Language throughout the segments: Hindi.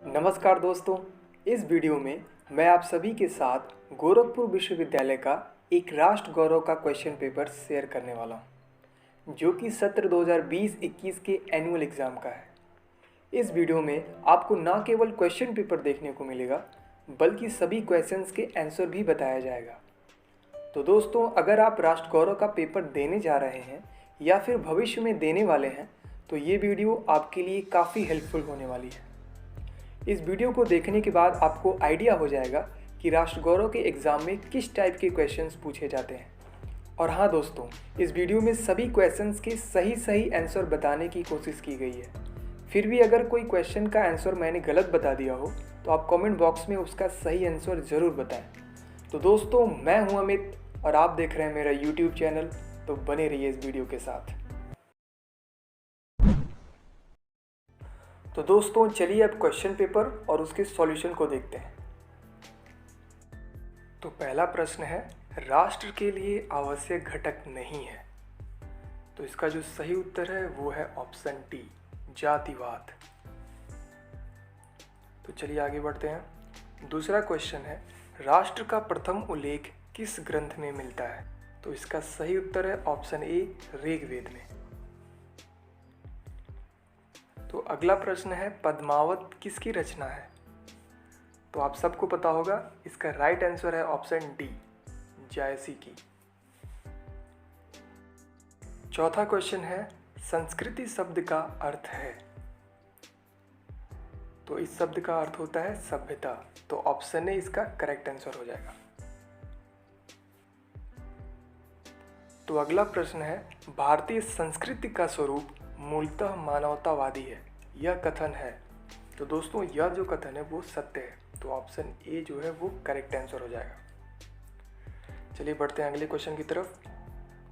नमस्कार दोस्तों, इस वीडियो में मैं आप सभी के साथ गोरखपुर विश्वविद्यालय का एक राष्ट्र गौरव का क्वेश्चन पेपर शेयर करने वाला हूं, जो कि सत्र 2020-21 के एनुअल एग्ज़ाम का है। इस वीडियो में आपको न केवल क्वेश्चन पेपर देखने को मिलेगा, बल्कि सभी क्वेश्चंस के आंसर भी बताया जाएगा। तो दोस्तों, अगर आप राष्ट्र गौरव का पेपर देने जा रहे हैं या फिर भविष्य में देने वाले हैं, तो ये वीडियो आपके लिए काफ़ी हेल्पफुल होने वाली है। इस वीडियो को देखने के बाद आपको आइडिया हो जाएगा कि राष्ट्र गौरव के एग्ज़ाम में किस टाइप के क्वेश्चंस पूछे जाते हैं। और हाँ दोस्तों, इस वीडियो में सभी क्वेश्चंस के सही आंसर बताने की कोशिश की गई है। फिर भी अगर कोई क्वेश्चन का आंसर मैंने गलत बता दिया हो तो आप कमेंट बॉक्स में उसका सही आंसर ज़रूर बताएं। तो दोस्तों, मैं हूं अमित और आप देख रहे हैं मेरा यूट्यूब चैनल, तो बने रहिए इस वीडियो के साथ। तो दोस्तों, चलिए अब क्वेश्चन पेपर और उसके सॉल्यूशन को देखते हैं। तो पहला प्रश्न है, राष्ट्र के लिए आवश्यक घटक नहीं है। तो इसका जो सही उत्तर है वो है ऑप्शन डी, जातिवाद। तो चलिए आगे बढ़ते हैं। दूसरा क्वेश्चन है, राष्ट्र का प्रथम उल्लेख किस ग्रंथ में मिलता है। तो इसका सही उत्तर है ऑप्शन ए, ऋग्वेद में। तो अगला प्रश्न है, पद्मावत किसकी रचना है। तो आप सबको पता होगा, इसका राइट आंसर है ऑप्शन डी, जायसी की। चौथा क्वेश्चन है, संस्कृति शब्द का अर्थ है। तो इस शब्द का अर्थ होता है सभ्यता। तो ऑप्शन ए इसका करेक्ट आंसर हो जाएगा। तो अगला प्रश्न है, भारतीय संस्कृति का स्वरूप मूलतः मानवतावादी है, यह कथन है। तो दोस्तों, यह जो कथन है वो सत्य है। तो ऑप्शन ए जो है वो करेक्ट आंसर हो जाएगा। चलिए बढ़ते हैं अगले क्वेश्चन की तरफ।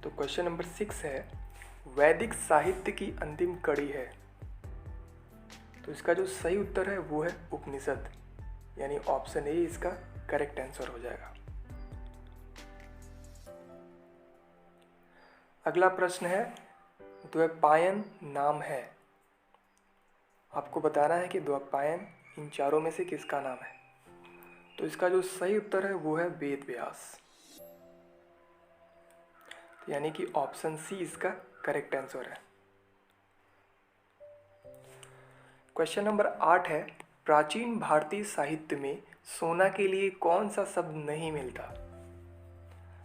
तो क्वेश्चन नंबर 6 है, वैदिक साहित्य की अंतिम कड़ी है। तो इसका जो सही उत्तर है वो है उपनिषद, यानी ऑप्शन ए इसका करेक्ट आंसर हो जाएगा। अगला प्रश्न है, द्वैपायन नाम है। आपको बताना है कि द्वैपायन इन चारों में से किसका नाम है। तो इसका जो सही उत्तर है वो है वेद व्यास, यानी कि ऑप्शन सी इसका करेक्ट आंसर है। क्वेश्चन नंबर 8 है, प्राचीन भारतीय साहित्य में सोना के लिए कौन सा शब्द नहीं मिलता।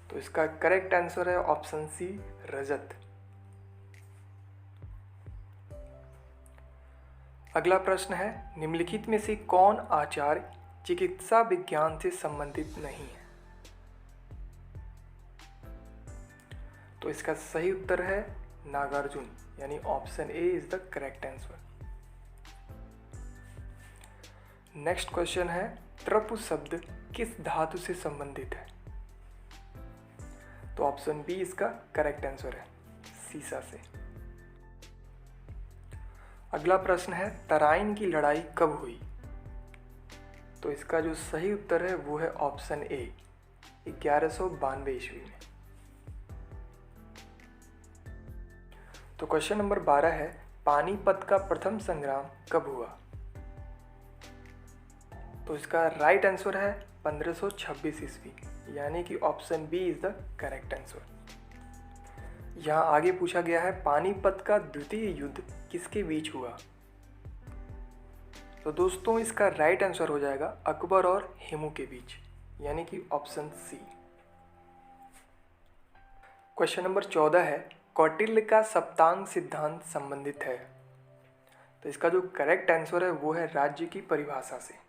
तो इसका करेक्ट आंसर है ऑप्शन सी, रजत। अगला प्रश्न है, निम्नलिखित में से कौन आचार्य चिकित्सा विज्ञान से संबंधित नहीं है। तो इसका सही उत्तर है नागार्जुन, यानी option A is the correct answer. Next question है, त्रप शब्द किस धातु से संबंधित है। तो ऑप्शन बी इसका करेक्ट आंसर है, सीसा से। अगला प्रश्न है, तराइन की लड़ाई कब हुई। तो इसका जो सही उत्तर है वो है ऑप्शन ए, 1192 ईस्वी में। तो क्वेश्चन नंबर 12 है, पानीपत का प्रथम संग्राम कब हुआ। तो इसका राइट आंसर है 1526 ईस्वी, यानी कि option B is the correct answer. यहाँ आगे पूछा गया है, पानीपत का द्वितीय युद्ध किसके बीच हुआ। तो दोस्तों, इसका राइट आंसर हो जाएगा अकबर और हेमू के बीच, यानी कि ऑप्शन सी। क्वेश्चन नंबर 14 है, कौटिल्य का सप्तांग सिद्धांत संबंधित है। तो इसका जो करेक्ट आंसर है वो है राज्य की परिभाषा से।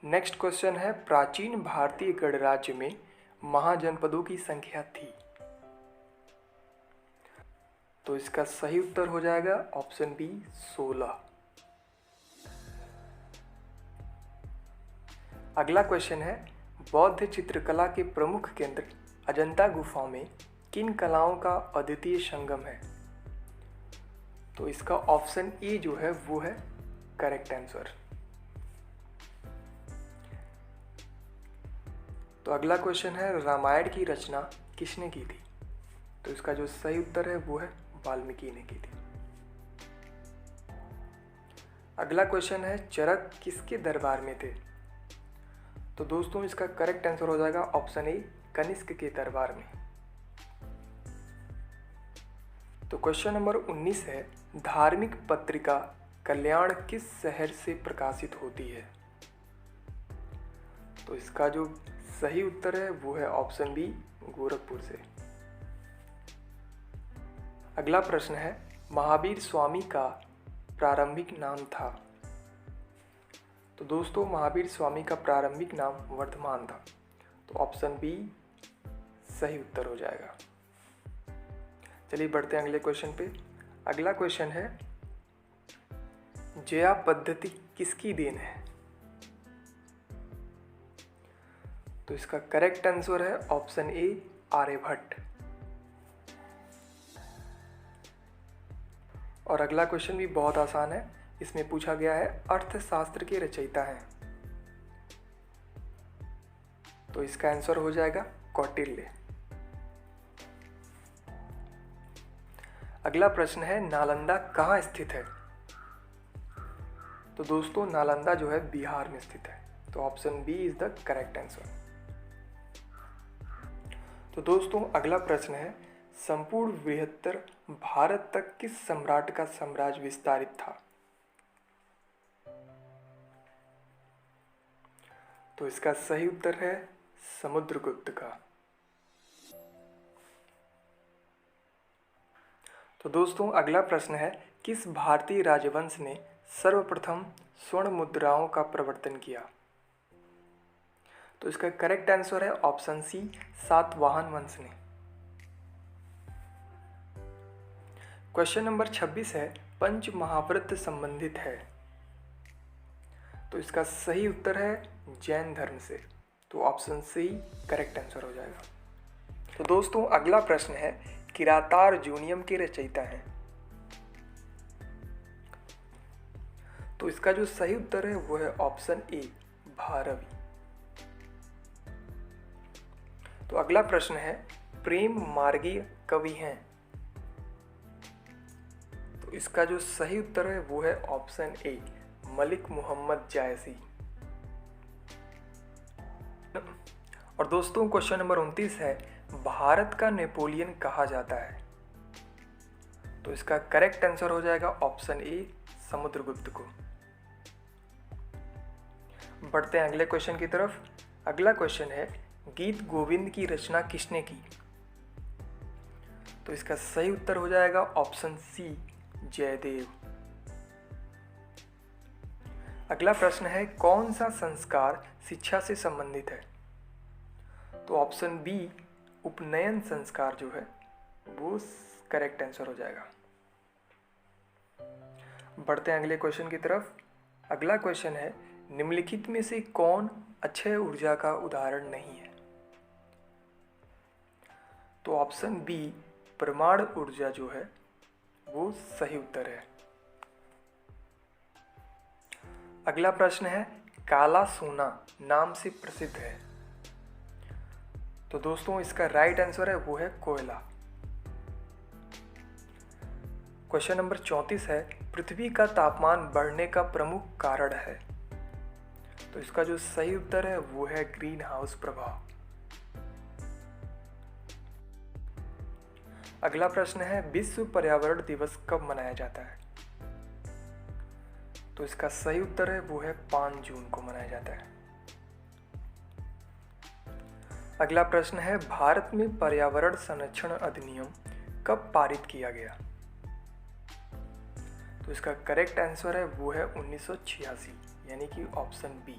नेक्स्ट क्वेश्चन है, प्राचीन भारतीय गणराज्य में महाजनपदों की संख्या थी। तो इसका सही उत्तर हो जाएगा ऑप्शन बी, 16। अगला क्वेश्चन है, बौद्ध चित्रकला के प्रमुख केंद्र अजंता गुफा में किन कलाओं का अद्वितीय संगम है। तो इसका ऑप्शन ए जो है वो है करेक्ट आंसर। तो अगला क्वेश्चन है, रामायण की रचना किसने की थी। तो इसका जो सही उत्तर है वो है वाल्मीकि ने की थी। अगला क्वेश्चन है, चरक किसके दरबार में थे? तो दोस्तों इसका करेक्ट आंसर हो जाएगा ऑप्शन ए, कनिष्क के दरबार में। तो क्वेश्चन नंबर 19 है, धार्मिक पत्रिका कल्याण किस शहर से प्रकाशित होती है? तो इसका जो सही उत्तर है वो है ऑप्शन बी, गोरखपुर से। अगला प्रश्न है, महावीर स्वामी का प्रारंभिक नाम था? तो दोस्तों महावीर स्वामी का प्रारंभिक नाम वर्धमान था, तो ऑप्शन बी सही उत्तर हो जाएगा। चलिए बढ़ते हैं अगले क्वेश्चन पे। अगला क्वेश्चन है, जया पद्धति किसकी देन है? तो इसका करेक्ट आंसर है ऑप्शन ए, आर्यभट्ट। और अगला क्वेश्चन भी बहुत आसान है। इसमें पूछा गया है, अर्थशास्त्र के रचयिता हैं? तो इसका आंसर हो जाएगा कौटिल्य। अगला प्रश्न है, नालंदा कहाँ स्थित है? तो दोस्तों नालंदा जो है बिहार में स्थित है, तो option B is the correct answer. तो दोस्तों अगला प्रश्न है, संपूर्ण बृहत्तर भारत तक किस सम्राट का साम्राज्य विस्तारित था? तो इसका सही उत्तर है समुद्रगुप्त का। तो दोस्तों अगला प्रश्न है, किस भारतीय राजवंश ने सर्वप्रथम स्वर्ण मुद्राओं का प्रवर्तन किया? तो इसका करेक्ट आंसर है ऑप्शन सी, सातवाहन वंश ने। क्वेश्चन नंबर 26 है, पंच महाव्रत संबंधित है? तो इसका सही उत्तर है जैन धर्म से, तो ऑप्शन सी करेक्ट आंसर हो जाएगा। तो दोस्तों अगला प्रश्न है, किरातार्जुनीयम के रचयिता हैं? तो इसका जो सही उत्तर है वो है ऑप्शन ए, भारवी। तो अगला प्रश्न है, प्रेम मार्गीय कवि हैं? तो इसका जो सही उत्तर है वो है ऑप्शन ए, मलिक मोहम्मद जायसी। और दोस्तों क्वेश्चन नंबर 29 है, भारत का नेपोलियन कहा जाता है? तो इसका करेक्ट आंसर हो जाएगा ऑप्शन ए, समुद्रगुप्त को। बढ़ते हैं अगले क्वेश्चन की तरफ। अगला क्वेश्चन है, गीत गोविंद की रचना किसने की? तो इसका सही उत्तर हो जाएगा ऑप्शन सी, जयदेव। अगला प्रश्न है, कौन सा संस्कार शिक्षा से संबंधित है? तो ऑप्शन बी, उपनयन संस्कार जो है वो करेक्ट आंसर हो जाएगा। बढ़ते हैं अगले क्वेश्चन की तरफ। अगला क्वेश्चन है, निम्नलिखित में से कौन अक्षय ऊर्जा का उदाहरण नहीं है? तो ऑप्शन बी, परमाणु ऊर्जा जो है वो सही उत्तर है। अगला प्रश्न है, काला सोना नाम से प्रसिद्ध है? तो दोस्तों इसका राइट आंसर है वो है कोयला। क्वेश्चन नंबर 34 है, पृथ्वी का तापमान बढ़ने का प्रमुख कारण है? तो इसका जो सही उत्तर है वो है ग्रीन हाउस प्रभाव। अगला प्रश्न है, विश्व पर्यावरण दिवस कब मनाया जाता है? तो इसका सही उत्तर है वो है 5 जून को मनाया जाता है। अगला प्रश्न है, भारत में पर्यावरण संरक्षण अधिनियम कब पारित किया गया? तो इसका करेक्ट आंसर है वो है 1986, यानी कि ऑप्शन बी।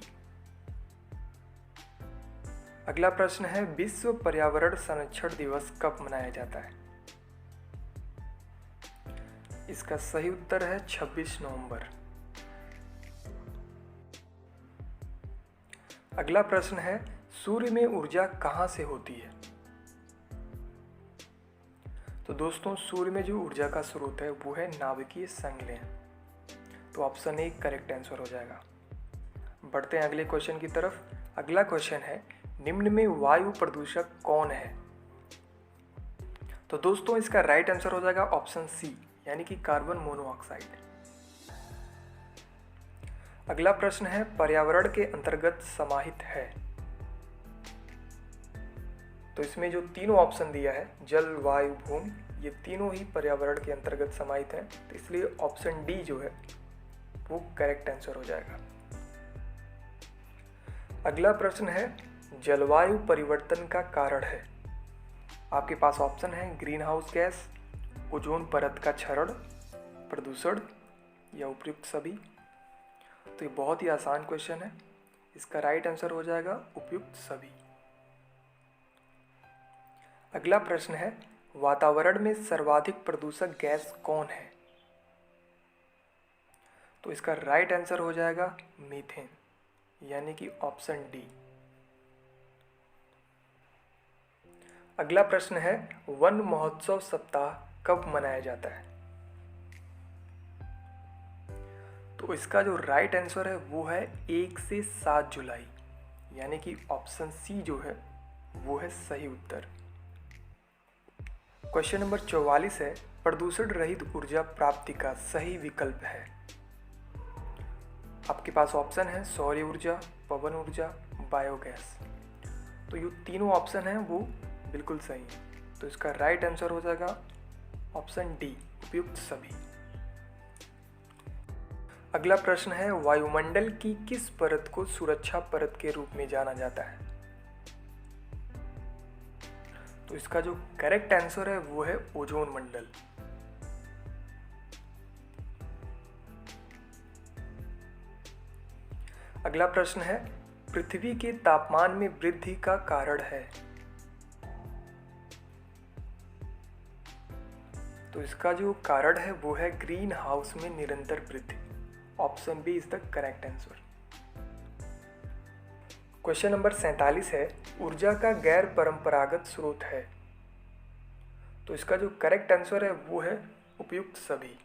अगला प्रश्न है, विश्व पर्यावरण संरक्षण दिवस कब मनाया जाता है? इसका सही उत्तर है 26 नवंबर। अगला प्रश्न है, सूर्य में ऊर्जा कहां से होती है? तो दोस्तों सूर्य में जो ऊर्जा का स्रोत है वो है नाभिकीय संलयन, तो ऑप्शन ए करेक्ट आंसर हो जाएगा। बढ़ते हैं अगले क्वेश्चन की तरफ। अगला क्वेश्चन है, निम्न में वायु प्रदूषक कौन है? तो दोस्तों इसका राइट आंसर हो जाएगा ऑप्शन सी, यानी कि कार्बन मोनोऑक्साइड। अगला प्रश्न है पर्यावरण के अंतर्गत समाहित है। तो इसमें जो तीनों ऑप्शन दिया है जल, वायु, भूमि, ये तीनों ही पर्यावरण के अंतर्गत समाहित हैं, तो इसलिए ऑप्शन डी जो है वो करेक्ट आंसर हो जाएगा। अगला प्रश्न है जलवायु परिवर्तन का कारण है। आपके पास ऑप्शन है ग्रीन हाउस गैस, ओजोन परत का क्षरण, प्रदूषण या उपयुक्त सभी। तो ये बहुत ही आसान क्वेश्चन है, इसका राइट आंसर हो जाएगा उपयुक्त सभी। अगला प्रश्न है वातावरण में सर्वाधिक प्रदूषक गैस कौन है। तो इसका राइट आंसर हो जाएगा मीथेन, यानी कि ऑप्शन डी। अगला प्रश्न है वन महोत्सव सप्ताह कब मनाया जाता है। तो इसका जो राइट आंसर है वो है 1 से 7 जुलाई, यानी कि ऑप्शन सी जो है वो है सही उत्तर। क्वेश्चन नंबर 44 है प्रदूषण रहित ऊर्जा प्राप्ति का सही विकल्प है। आपके पास ऑप्शन है सौर ऊर्जा, पवन ऊर्जा, बायोगैस। तो ये तीनों ऑप्शन हैं वो बिल्कुल सही है, तो इसका राइट आंसर हो जाएगा ऑप्शन डी, उपयुक्त सभी। अगला प्रश्न है वायुमंडल की किस परत को सुरक्षा परत के रूप में जाना जाता है। तो इसका जो करेक्ट आंसर है वो है ओजोन मंडल। अगला प्रश्न है पृथ्वी के तापमान में वृद्धि का कारण है। तो इसका जो कारण है वो है ग्रीन हाउस में निरंतर वृद्धि। Option B is the correct answer. Question number 47 है ऊर्जा का गैर परंपरागत स्रोत है। तो इसका जो करेक्ट आंसर है वो है उपयुक्त सभी।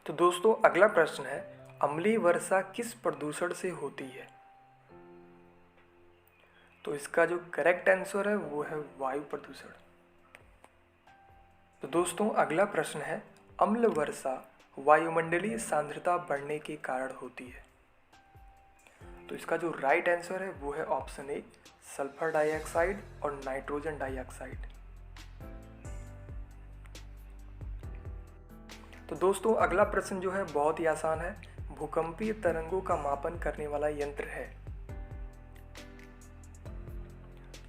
तो दोस्तों अगला प्रश्न है अम्लीय वर्षा किस प्रदूषण से होती है। तो इसका जो करेक्ट आंसर है वो है वायु प्रदूषण। तो दोस्तों अगला प्रश्न है अम्ल वर्षा वायुमंडलीय सांद्रता बढ़ने के कारण होती है। तो इसका जो राइट आंसर है वो है ऑप्शन ए, सल्फर डाइऑक्साइड और नाइट्रोजन डाइऑक्साइड। तो दोस्तों अगला प्रश्न जो है बहुत ही आसान है, भूकंपीय तरंगों का मापन करने वाला यंत्र है।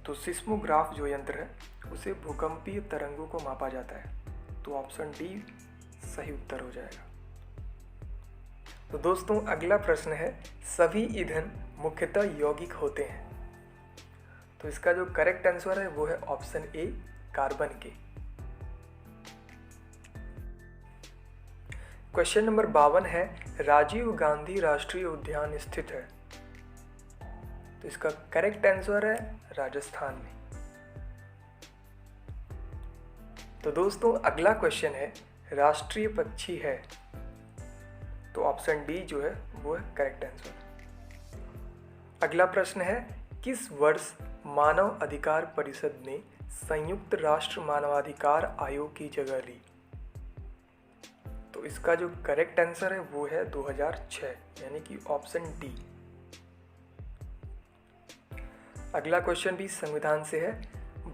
तो सिस्मोग्राफ जो यंत्र है उसे भूकंपीय तरंगों को मापा जाता है, तो ऑप्शन डी सही उत्तर हो जाएगा। तो दोस्तों अगला प्रश्न है सभी ईंधन मुख्यतः यौगिक होते हैं। तो इसका जो करेक्ट आंसर है वो है ऑप्शन ए, कार्बन के। क्वेश्चन नंबर 52 है राजीव गांधी राष्ट्रीय उद्यान स्थित है। तो इसका करेक्ट आंसर है राजस्थान में। तो दोस्तों अगला क्वेश्चन है राष्ट्रीय पक्षी है। तो ऑप्शन डी जो है वो है करेक्ट आंसर। अगला प्रश्न है किस वर्ष मानव अधिकार परिषद ने संयुक्त राष्ट्र मानवाधिकार आयोग की जगह ली। तो इसका जो करेक्ट आंसर है वो है 2006, यानी कि ऑप्शन डी। अगला क्वेश्चन भी संविधान से है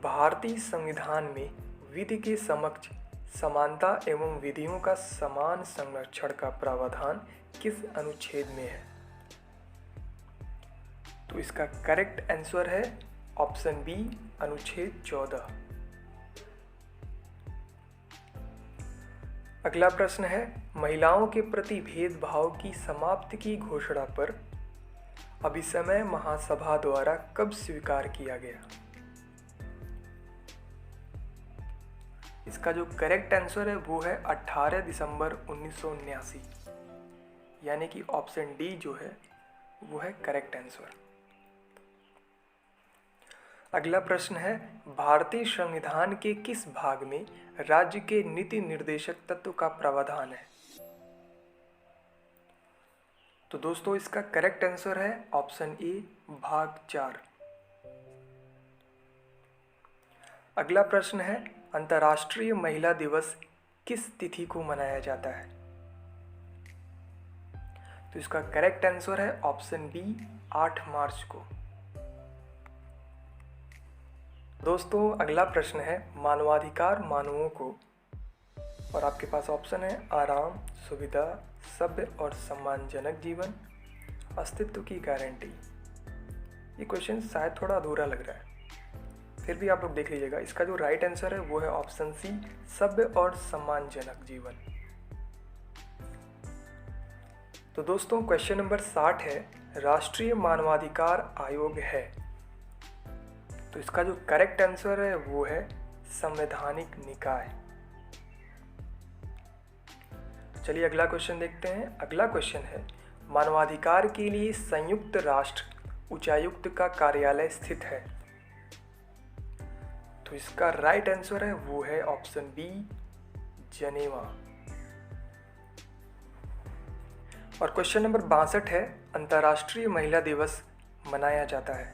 भारतीय संविधान में विधि के समक्ष समानता एवं विधियों का समान संरक्षण का प्रावधान किस अनुच्छेद में है। तो इसका करेक्ट आंसर है ऑप्शन बी, अनुच्छेद 14। अगला प्रश्न है महिलाओं के प्रति भेदभाव की समाप्ति की घोषणा पर अभिसमय महासभा द्वारा कब स्वीकार किया गया। इसका जो करेक्ट आंसर है वो है 18 दिसंबर 1979, यानी कि ऑप्शन डी जो है वो है करेक्ट आंसर। अगला प्रश्न है भारतीय संविधान के किस भाग में राज्य के नीति निर्देशक तत्व का प्रावधान है। तो दोस्तों इसका करेक्ट आंसर है ऑप्शन ए, भाग 4। अगला प्रश्न है अंतर्राष्ट्रीय महिला दिवस किस तिथि को मनाया जाता है। तो इसका करेक्ट आंसर है ऑप्शन बी 8 मार्च को। दोस्तों अगला प्रश्न है मानवाधिकार मानवों को, और आपके पास ऑप्शन है आराम, सुविधा, सभ्य और सम्मानजनक जीवन, अस्तित्व की गारंटी। ये क्वेश्चन शायद थोड़ा अधूरा लग रहा है, फिर भी आप लोग देख लीजिएगा। इसका जो राइट आंसर है वो है ऑप्शन सी, सभ्य और सम्मानजनक जीवन। तो दोस्तों क्वेश्चन नंबर 60 है राष्ट्रीय मानवाधिकार आयोग है, तो इसका जो करेक्ट आंसर है वो है संवैधानिक निकाय। चलिए अगला क्वेश्चन देखते हैं। अगला क्वेश्चन है मानवाधिकार के लिए संयुक्त राष्ट्र उच्चायुक्त का कार्यालय स्थित है, तो इसका राइट आंसर है वो है ऑप्शन बी, जनेवा। और क्वेश्चन नंबर 62 है अंतर्राष्ट्रीय महिला दिवस मनाया जाता है,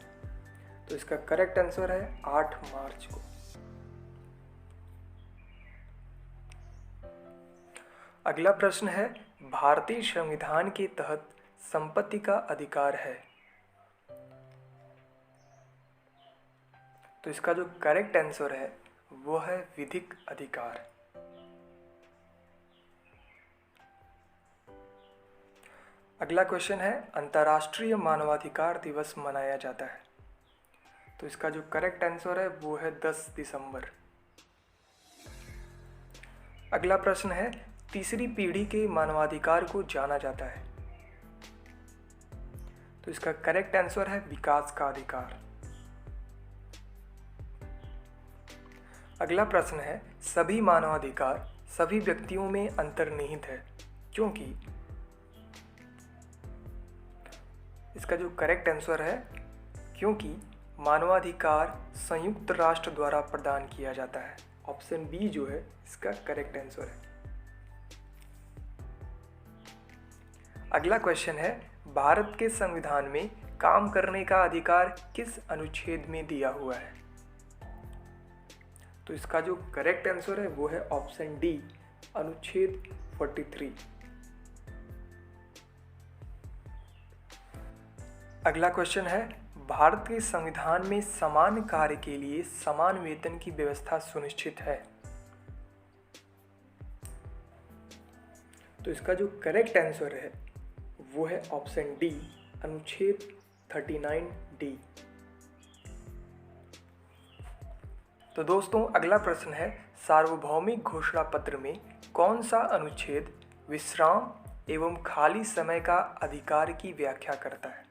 तो इसका करेक्ट आंसर है 8 मार्च को। अगला प्रश्न है भारतीय संविधान के तहत संपत्ति का अधिकार है, तो इसका जो करेक्ट आंसर है वो है विधिक अधिकार। अगला क्वेश्चन है अंतर्राष्ट्रीय मानवाधिकार दिवस मनाया जाता है, तो इसका जो करेक्ट आंसर है वो है 10 दिसंबर। अगला प्रश्न है तीसरी पीढ़ी के मानवाधिकार को जाना जाता है, तो इसका करेक्ट आंसर है विकास का अधिकार। अगला प्रश्न है सभी मानवाधिकार सभी व्यक्तियों में अंतर्निहित है, क्योंकि इसका जो करेक्ट आंसर है क्योंकि मानवाधिकार संयुक्त राष्ट्र द्वारा प्रदान किया जाता है। ऑप्शन बी जो है इसका करेक्ट आंसर है। अगला क्वेश्चन है भारत के संविधान में काम करने का अधिकार किस अनुच्छेद में दिया हुआ है, तो इसका जो करेक्ट आंसर है वो है ऑप्शन डी, अनुच्छेद 43। अगला क्वेश्चन है भारत के संविधान में समान कार्य के लिए समान वेतन की व्यवस्था सुनिश्चित है, तो इसका जो करेक्ट आंसर है वो है ऑप्शन डी, अनुच्छेद 39D। तो दोस्तों अगला प्रश्न है सार्वभौमिक घोषणा पत्र में कौन सा अनुच्छेद विश्राम एवं खाली समय का अधिकार की व्याख्या करता है,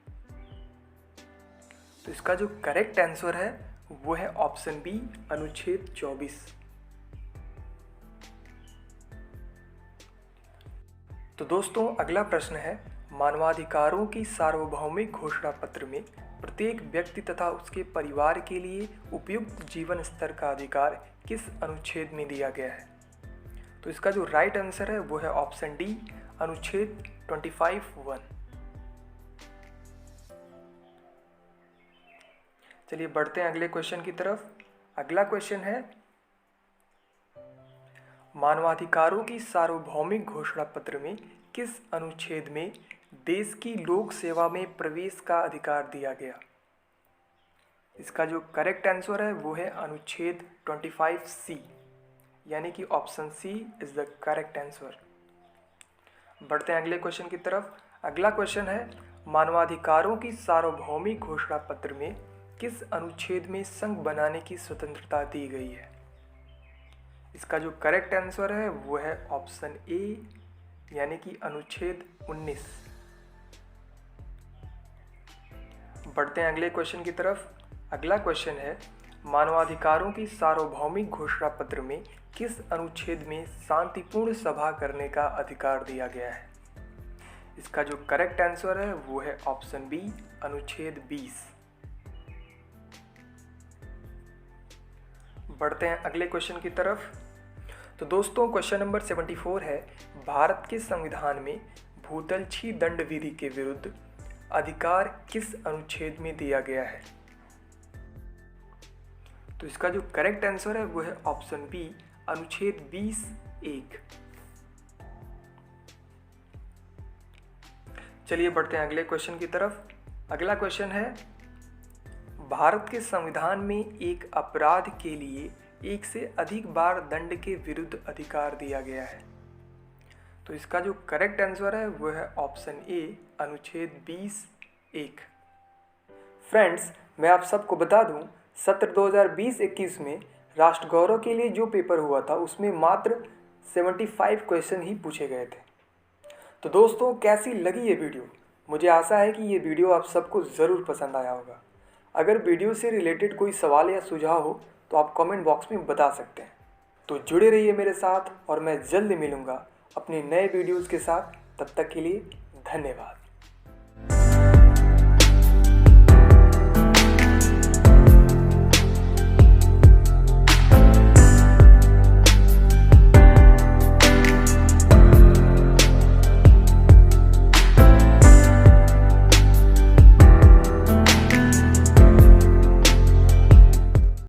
तो इसका जो करेक्ट आंसर है वो है ऑप्शन बी, अनुच्छेद 24। तो दोस्तों अगला प्रश्न है मानवाधिकारों की सार्वभौमिक घोषणा पत्र में प्रत्येक व्यक्ति तथा उसके परिवार के लिए उपयुक्त जीवन स्तर का अधिकार किस अनुच्छेद में दिया गया है, तो इसका जो राइट आंसर है वो है ऑप्शन डी, अनुच्छेद 25(1). चलिए बढ़ते हैं अगले क्वेश्चन की तरफ। अगला क्वेश्चन है मानवाधिकारों की सार्वभौमिक घोषणा पत्र में किस अनुच्छेद में देश की लोक सेवा में प्रवेश का अधिकार दिया गया, इसका जो करेक्ट आंसर है वो है अनुच्छेद 25C, यानी कि option C is the correct answer. बढ़ते हैं अगले क्वेश्चन की तरफ। अगला क्वेश्चन है मानवाधिकारों की सार्वभौमिक घोषणा पत्र में किस अनुच्छेद में संघ बनाने की स्वतंत्रता दी गई है, इसका जो करेक्ट आंसर है वो है ऑप्शन ए, यानी कि अनुच्छेद 19। बढ़ते हैं अगले क्वेश्चन की तरफ। अगला क्वेश्चन है मानवाधिकारों की सार्वभौमिक घोषणा पत्र में किस अनुच्छेद में शांतिपूर्ण सभा करने का अधिकार दिया गया है, इसका जो करेक्ट आंसर है वो है ऑप्शन बी, अनुच्छेद 20। बढ़ते हैं अगले क्वेश्चन की तरफ। तो दोस्तों क्वेश्चन नंबर 74 है भारत के संविधान में भूतलछी दंड विधि के विरुद्ध अधिकार किस अनुच्छेद में दिया गया है, तो इसका जो करेक्ट आंसर है वो है ऑप्शन बी, अनुच्छेद 20(1). चलिए बढ़ते हैं अगले क्वेश्चन की तरफ। अगला क्वेश्चन है, भारत के संविधान में एक अपराध के लिए एक से अधिक बार दंड के विरुद्ध अधिकार दिया गया है। तो इसका जो करेक्ट आंसर है वो है ऑप्शन ए, अनुच्छेद 20(1). फ्रेंड्स, मैं आप सबको बता दूं, सत्र 2020-21 में राष्ट्र गौरव के लिए जो पेपर हुआ था उसमें मात्र 75 क्वेश्चन ही पूछे गए थे। तो दोस्तों, कैसी लगी ये वीडियो? मुझे आशा है कि ये वीडियो आप सबको ज़रूर पसंद आया होगा। अगर वीडियो से रिलेटेड कोई सवाल या सुझाव हो तो आप कमेंट बॉक्स में बता सकते हैं। तो जुड़े रहिए मेरे साथ और मैं जल्द मिलूँगा अपने नए वीडियोज़ के साथ। तब तक के लिए धन्यवाद।